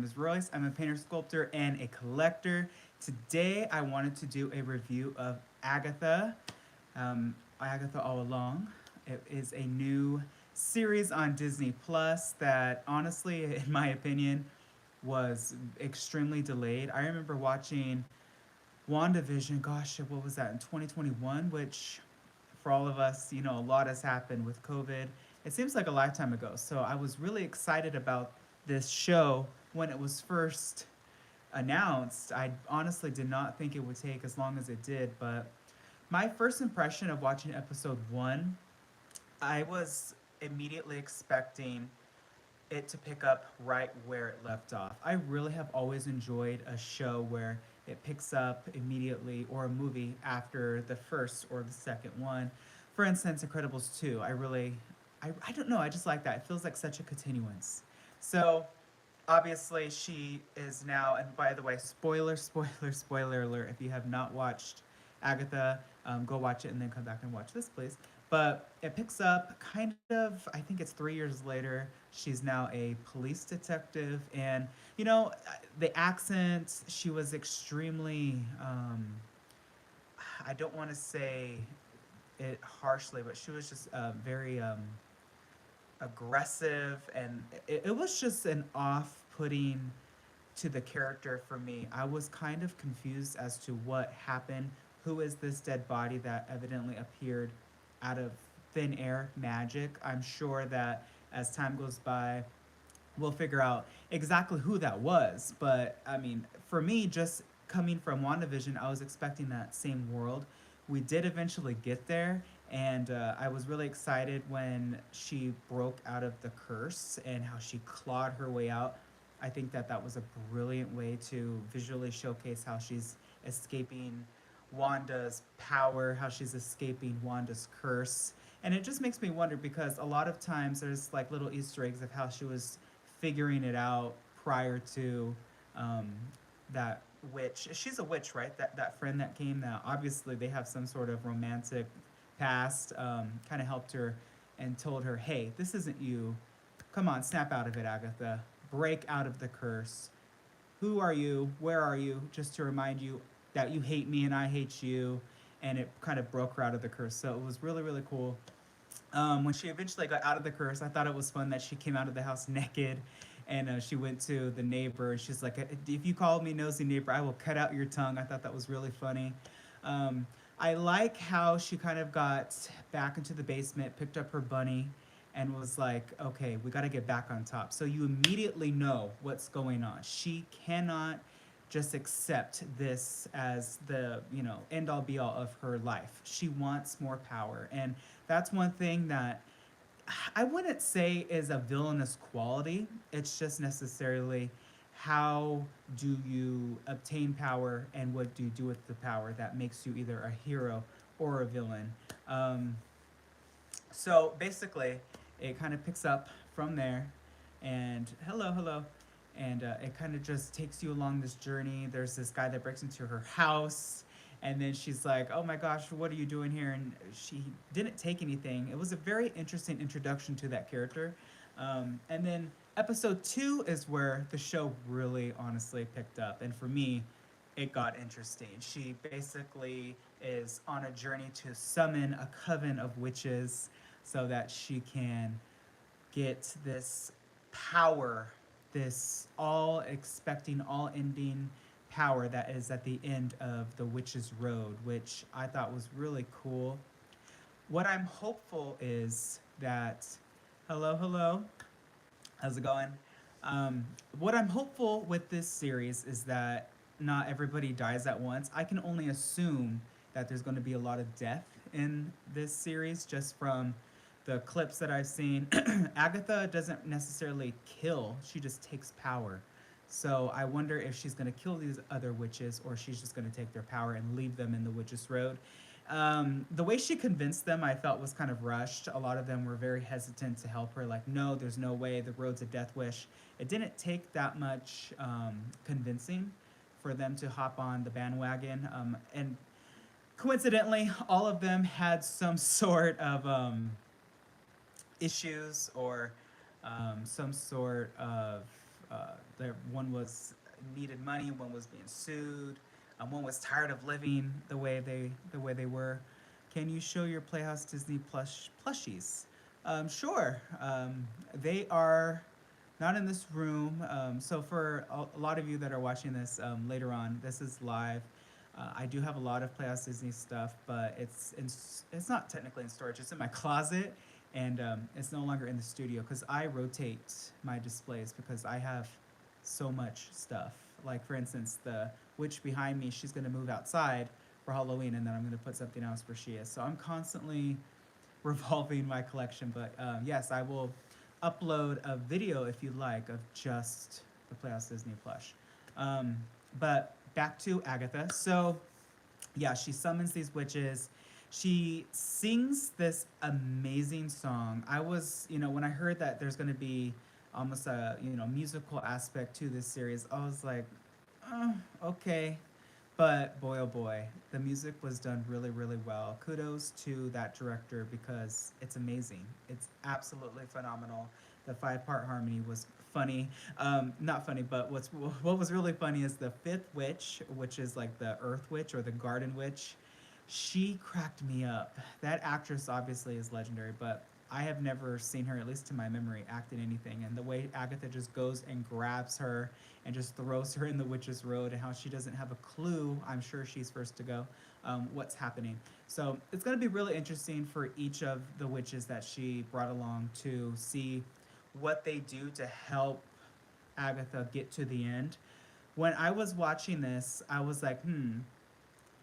is Royce. I'm a painter, sculptor, and a collector. Today, I wanted to do a review of Agatha, Agatha All Along. It is a new series on Disney Plus that, honestly, in my opinion, was extremely delayed. I remember watching WandaVision, gosh, what was that, in 2021, which for all of us, a lot has happened with COVID. It seems like a lifetime ago. So I was really excited about this show when it was first announced. I honestly did not think it would take as long as it did, but my first impression of watching episode one, I was immediately expecting it to pick up right where it left off. I really have always enjoyed a show where it picks up immediately, or a movie after the first or the second one. For instance, Incredibles 2. I don't know, I just like that. It feels like such a continuance. So, obviously, she is now, and by the way, spoiler alert, if you have not watched Agatha, go watch it and then come back and watch this, please. But it picks up kind of, I think it's 3 years later. She's now a police detective. And, the accent, she was extremely, I don't want to say it harshly, but she was just very aggressive. And it was just an off putting to the character for me. I was kind of confused as to what happened. Who is this dead body that evidently appeared out of thin air magic? I'm sure that as time goes by, we'll figure out exactly who that was. But I mean, for me, just coming from WandaVision, I was expecting that same world. We did eventually get there, and I was really excited when she broke out of the curse and how she clawed her way out. I think that that was a brilliant way to visually showcase how she's escaping Wanda's power, how she's escaping Wanda's curse. And it just makes me wonder because a lot of times there's like little Easter eggs of how she was figuring it out prior to um, that witch. She's a witch, right? That friend that came. That obviously they have some sort of romantic past. Kind of helped her and told her, "Hey, this isn't you. Come on, snap out of it, Agatha. Break out of the curse. Who are you? Where are you?" Just to remind you that you hate me and I hate you. And it kind of broke her out of the curse. So it was really, really cool. When she eventually got out of the curse, I thought it was fun that she came out of the house naked, and she went to the neighbor and she's like, "If you call me nosy neighbor, I will cut out your tongue." I thought that was really funny. Um, I like how she kind of got back into the basement, picked up her bunny, and was like, "Okay, we got to get back on top." So you immediately know what's going on. She cannot just accept this as the end all be all of her life. She wants more power, and that's one thing that I wouldn't say is a villainous quality. It's just necessarily how do you obtain power and what do you do with the power that makes you either a hero or a villain. Um, so basically, it kind of picks up from there, and hello, and it kind of just takes you along this journey. There's this guy that breaks into her house, and then she's like, "Oh my gosh, what are you doing here?" And she didn't take anything. It was a very interesting introduction to that character. And then episode two is where the show really honestly picked up, and for me, it got interesting. She basically is on a journey to summon a coven of witches so that she can get this power, this all expecting, all ending power that is at the end of the Witch's Road, which I thought was really cool. What I'm hopeful is that, hello, how's it going? Um, what I'm hopeful with this series is that not everybody dies at once. I can only assume that there's going to be a lot of death in this series just from the clips that I've seen. Agatha doesn't necessarily kill, she just takes power. So I wonder if she's going to kill these other witches or she's just going to take their power and leave them in the Witch's Road. The way she convinced them, I felt was kind of rushed. A lot of them were very hesitant to help her, like, "No, there's no way, the road's a death wish." It didn't take that much convincing for them to hop on the bandwagon. And coincidentally, all of them had some sort of issues or some sort of one was needed money, one was being sued, one was tired of living the way they were. Can you show your Playhouse Disney plushies? Sure. They are not in this room. So for a lot of you that are watching this later on, this is live. I do have a lot of Playhouse Disney stuff, but it's not technically in storage. It's in my closet, and it's no longer in the studio because I rotate my displays because I have so much stuff. Like for instance, the witch behind me, she's gonna move outside for Halloween, and then I'm gonna put something else where she is. So I'm constantly revolving my collection. But yes, I will upload a video if you like of just the Playhouse Disney plush. Um, but back to Agatha. So yeah, she summons these witches. She sings this amazing song. I was, when I heard that there's going to be almost a, musical aspect to this series, I was like, okay. But boy, oh boy, the music was done really, really well. Kudos to that director because it's amazing. It's absolutely phenomenal. The five-part harmony was funny. Not funny, but what was really funny is the fifth witch, which is like the Earth Witch or the Garden Witch. She cracked me up. That actress obviously is legendary, but I have never seen her, at least to my memory, act in anything. And the way Agatha just goes and grabs her and just throws her in the witch's road, and how she doesn't have a clue, I'm sure she's first to go, what's happening. So it's going to be really interesting for each of the witches that she brought along to see what they do to help Agatha get to the end. When I was watching this, I was like,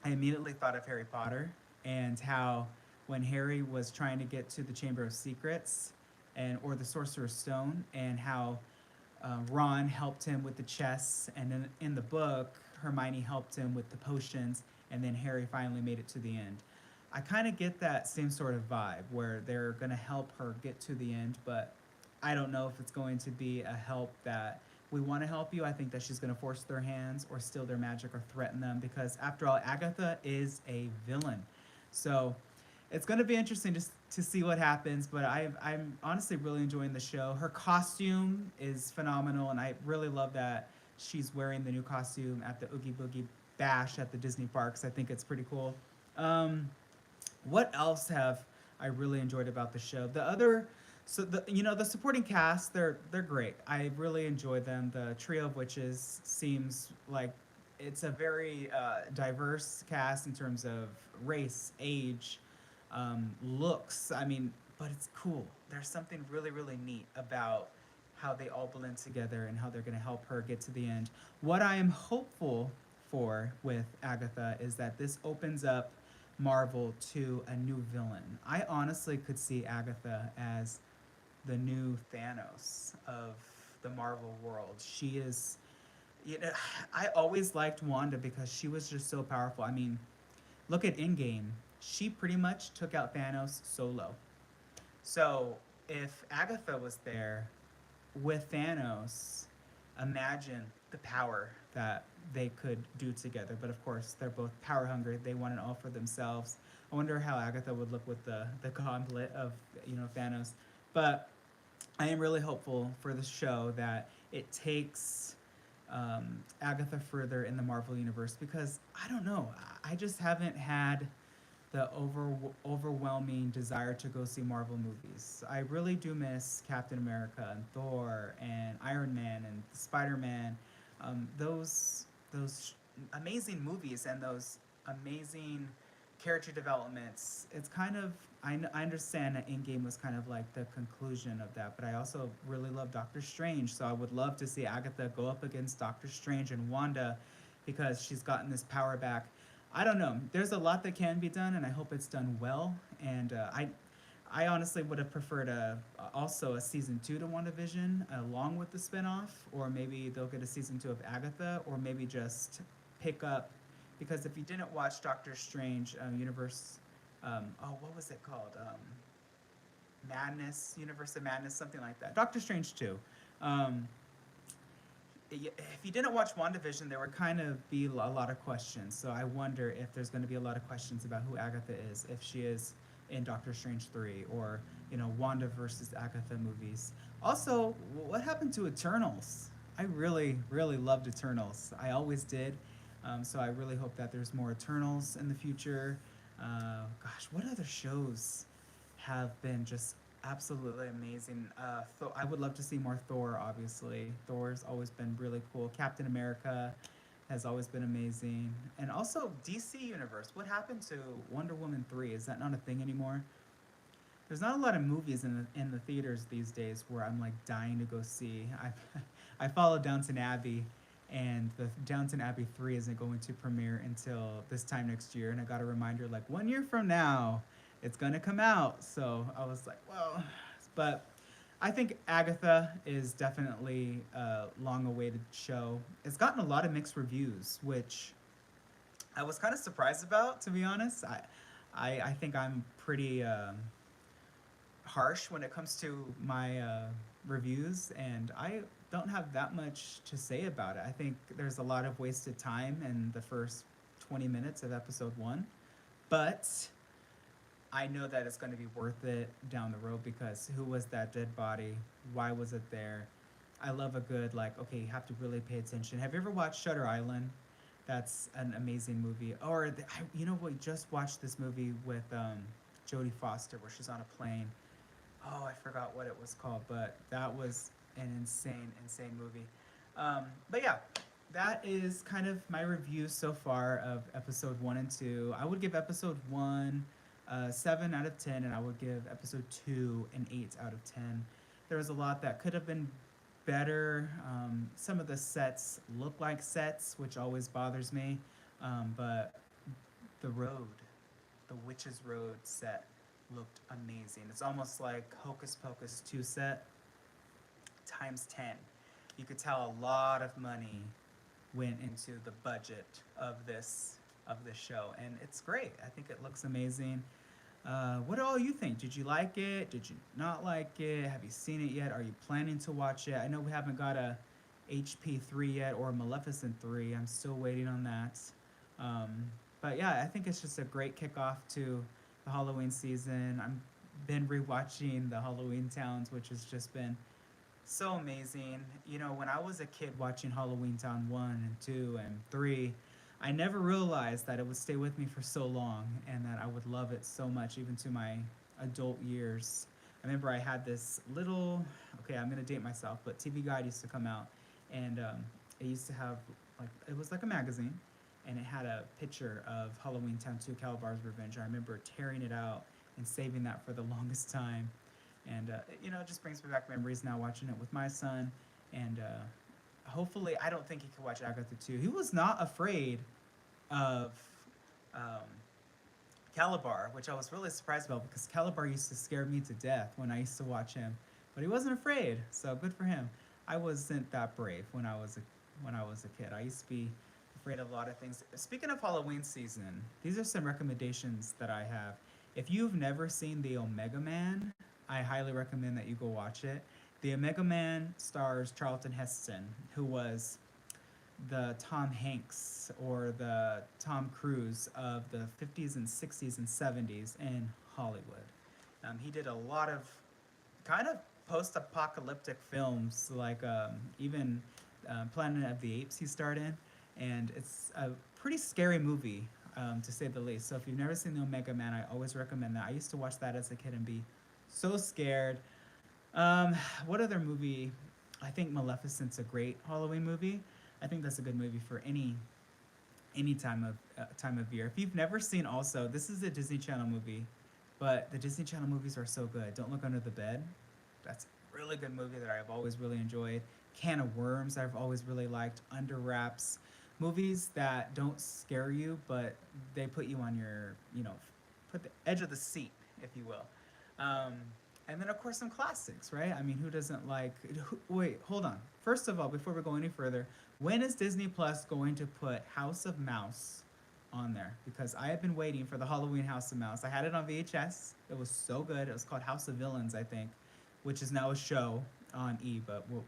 I immediately thought of Harry Potter and how when Harry was trying to get to the Chamber of Secrets and or the Sorcerer's Stone, and how Ron helped him with the chess, and then in the book Hermione helped him with the potions, and then Harry finally made it to the end. I kind of get that same sort of vibe where they're going to help her get to the end, but I don't know if it's going to be a help that we want to help you. I think that she's going to force their hands or steal their magic or threaten them because, after all, Agatha is a villain. So it's going to be interesting to see what happens, but I'm honestly really enjoying the show. Her costume is phenomenal, and I really love that she's wearing the new costume at the Oogie Boogie Bash at the Disney parks. I think it's pretty cool. Um, what else have I really enjoyed about the show? The supporting cast, they're great. I really enjoy them. The trio of witches seems like it's a very diverse cast in terms of race, age, looks. I mean, but it's cool. There's something really, really neat about how they all blend together and how they're going to help her get to the end. What I am hopeful for with Agatha is that this opens up Marvel to a new villain. I honestly could see Agatha as the new Thanos of the Marvel world. She is, I always liked Wanda because she was just so powerful. I mean, look at Endgame. She pretty much took out Thanos solo. So if Agatha was there with Thanos, imagine the power that they could do together. But of course, they're both power hungry. They want it all for themselves. I wonder how Agatha would look with the gauntlet of Thanos. But I am really hopeful for the show that it takes Agatha further in the Marvel universe because I don't know. I just haven't had the overwhelming desire to go see Marvel movies. I really do miss Captain America and Thor and Iron Man and Spider Man. Those amazing movies and those amazing character developments. It's kind of I understand that Endgame was kind of like the conclusion of that, but I also really love Doctor Strange. So I would love to see Agatha go up against Doctor Strange and Wanda because she's gotten this power back. I don't know. There's a lot that can be done, and I hope it's done well. And I honestly would have preferred also a season 2 to WandaVision along with the spinoff, or maybe they'll get a season 2 of Agatha, or maybe just pick up, because if you didn't watch Doctor Strange Universe, what was it called? Madness, Universe of Madness, something like that. Doctor Strange 2. If you didn't watch WandaVision, there would kind of be a lot of questions. So I wonder if there's going to be a lot of questions about who Agatha is, if she is in Doctor Strange 3, or Wanda versus Agatha movies. Also, what happened to Eternals? I really, really loved Eternals. I always did. So I really hope that there's more Eternals in the future. Gosh, what other shows have been just absolutely amazing? I would love to see more Thor, obviously. Thor's always been really cool. Captain America has always been amazing. And also DC Universe. What happened to Wonder Woman 3? Is that not a thing anymore? There's not a lot of movies in the theaters these days where I'm like dying to go see. I followed Downton Abbey, and the Downton Abbey 3 isn't going to premiere until this time next year, and I got a reminder like 1 year from now, it's gonna come out. So I was like, well, but I think Agatha is definitely a long-awaited show. It's gotten a lot of mixed reviews, which I was kind of surprised about, to be honest. I think I'm pretty harsh when it comes to my reviews, and I don't have that much to say about it. I think there's a lot of wasted time in the first 20 minutes of episode one, but I know that it's going to be worth it down the road because who was that dead body? Why was it there? I love a good, like, okay, you have to really pay attention. Have you ever watched Shutter Island? That's an amazing movie. Or, you know, we just watched this movie with Jodie Foster where she's on a plane. Oh, I forgot what it was called, but that was an insane, insane movie. But yeah, that is kind of my review so far of episode one and two. I would give episode one 7 out of 10, and I would give episode two an 8 out of 10. There was a lot that could have been better. Some of the sets look like sets, which always bothers me. But the road, the Witch's Road set looked amazing. It's almost like Hocus Pocus 2 set times 10. You could tell a lot of money went into the budget of this show, and it's great. I think it looks amazing. What do all you think? Did you like it? Did you not like it? Have you seen it yet? Are you planning to watch it? I know we haven't got a HP3 yet or Maleficent 3. I'm still waiting on that. But yeah, I think it's just a great kickoff to the Halloween season. I've been rewatching the Halloween Towns, which has just been so amazing. You know, when I was a kid watching Halloween Town 1 and 2 and 3, I never realized that it would stay with me for so long and that I would love it so much, even to my adult years. I remember I had this little, okay, I'm gonna date myself, but TV Guide used to come out, and it used to have, like, it was like a magazine, and it had a picture of Halloween Town 2 Calabar's Revenge. I remember tearing it out and saving that for the longest time. And, you know, it just brings me back memories now watching it with my son. And hopefully, I don't think he could watch Agatha 2. He was not afraid of um, Calabar, which I was really surprised about because Calabar used to scare me to death when I used to watch him. But he wasn't afraid, so good for him. I wasn't that brave when I was a kid. I used to be afraid of a lot of things. Speaking of Halloween season, these are some recommendations that I have. If you've never seen the Omega Man, I highly recommend that you go watch it. The Omega Man stars Charlton Heston, who was the Tom Hanks or the Tom Cruise of the 50s and 60s and 70s in Hollywood. He did a lot of kind of post-apocalyptic films, like even Planet of the Apes he starred in, and it's a pretty scary movie, to say the least. So if you've never seen the Omega Man, I always recommend that. I used to watch that as a kid and be so scared. What other movie? I think Maleficent's a great Halloween movie. I think that's a good movie for any time of year. If you've never seen, also, this is a Disney Channel movie, but the Disney Channel movies are so good. Don't Look Under the Bed. That's a really good movie that I've always really enjoyed. Can of Worms, I've always really liked. Under Wraps, movies that don't scare you, but they put you on your, put the edge of the seat, if you will. Um, and then, of course, some classics, right? I mean, who doesn't like... wait, hold on. First of all, before we go any further, when is Disney Plus going to put House of Mouse on there? Because I have been waiting for the Halloween House of Mouse. I had it on VHS. It was so good. It was called House of Villains, I think, which is now a show on E, but, well,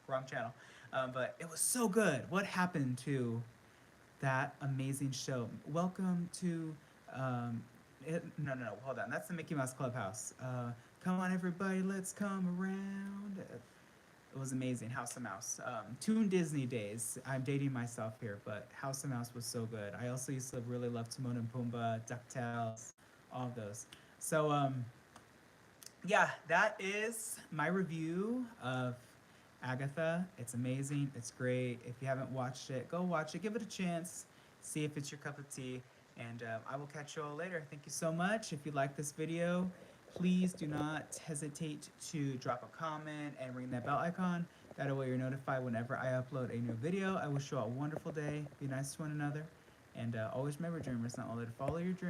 wrong channel. But it was so good. What happened to that amazing show? Welcome to... no, hold on. That's the Mickey Mouse Clubhouse. Come on, everybody, let's come around. It was amazing. House of Mouse. Toon Disney days. I'm dating myself here, but House of Mouse was so good. I also used to really love Timon and Pumbaa, DuckTales, all of those. So yeah, that is my review of Agatha. It's amazing. It's great. If you haven't watched it, go watch it. Give it a chance. See if it's your cup of tea. And I will catch you all later. Thank you so much. If you like this video, please do not hesitate to drop a comment and ring that bell icon. That way you're notified whenever I upload a new video. I wish you all a wonderful day. Be nice to one another. And always remember, dreamers, not only to follow your dreams.